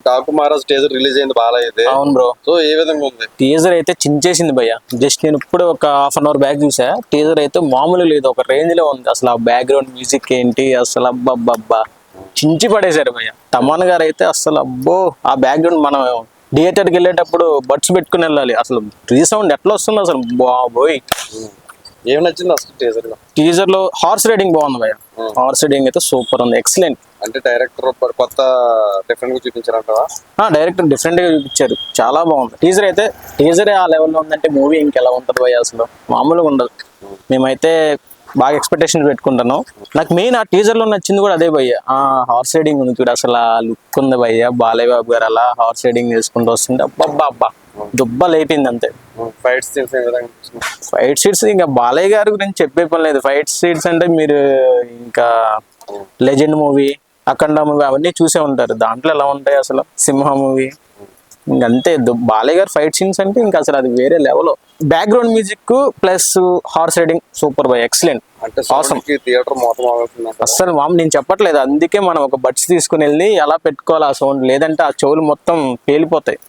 Daaku Maharaj teaser release అయింది బాగా అయితే. అవును బ్రో. సో ఏ విధంగా ఉంది టీజర్ అయితే చించేసింది భయ్య. జస్ట్ నేను ఇప్పుడు ఒక హాఫ్ అన్ అవర్ బ్యాక్ చూసా. టీజర్ అయితే మామూలు లేదు, ఒక రేంజ్ లో ఉంది. అసలు ఆ బ్యాక్గ్రౌండ్ మ్యూజిక్ ఏంటి అసలు, అబ్బబ్బబ్బా చించి పడేశారు భయ్య. తమన్ గారు అయితే అసలు అబ్బో, ఆ బ్యాక్గ్రౌండ్ మనం థియేటర్కి వెళ్ళేటప్పుడు బడ్స్ పెట్టుకుని వెళ్ళాలి. అసలు రీసౌండ్ ఎట్లా వస్తుంది అసలు, బాబోయ్. ఏం నచ్చింది అసలు టీజర్ లో? టీజర్ లో హార్స్ రైడింగ్ బాగుంది భయ్య. హార్స్ రైడింగ్ అయితే సూపర్ ఉంది, ఎక్సలెంట్. అంటే డైరెక్టర్ కొత్త డిఫరెంట్ గా చూపించారంటావా? డైరెక్టర్ డిఫరెంట్ గా చూపించారు, చాలా బాగుంది టీజర్ అయితే. టీజరే ఆ లెవెల్లో ఉందంటే మూవీ ఇంకెలా ఉంటుంది భయ్య, అసలు మామూలుగా ఉండదు. మేమైతే బాగా ఎక్స్పెక్టేషన్ పెట్టుకుంటున్నాం. నాకు మెయిన్ ఆ టీజర్ లో నచ్చింది కూడా అదే భయ్య, ఆ హార్స్ రైడింగ్ ఉంది చూడు, అసలు ఆ లుక్ ఉంది భయ్య. బాలయ్య బాబు గారు అలా హార్స్ రైడింగ్ చేసుకుంటూ వస్తుంటే అబ్బా అబ్బా దుబ్బ లేపింది అంతే. ఫైట్ సీన్స్ ఏ విధంగా? ఫైట్ సీట్స్ ఇంకా బాలయ్య గారి గురించి చెప్పే పని లేదు. ఫైట్ సీట్స్ అంటే మీరు ఇంకా లెజెండ్ మూవీ, అఖండ మూవీ అవన్నీ చూసే ఉంటారు. దాంట్లో ఎలా ఉంటాయి అసలు, సింహ మూవీ ఇంకంతే. బాలయ్య గారు ఫైట్ సీన్స్ అంటే ఇంకా అసలు అది వేరే level. Background music plus horse riding super bye, excellent, అంటే ఆసమ్. థియేటర్ మొత్తం అస్సలు నేను చెప్పట్లేదు, అందుకే మనం ఒక బడ్స్ తీసుకుని వెళ్ళి ఎలా పెట్టుకోవాలి ఆ సౌండ్, లేదంటే ఆ చెవులు మొత్తం పేలిపోతాయి.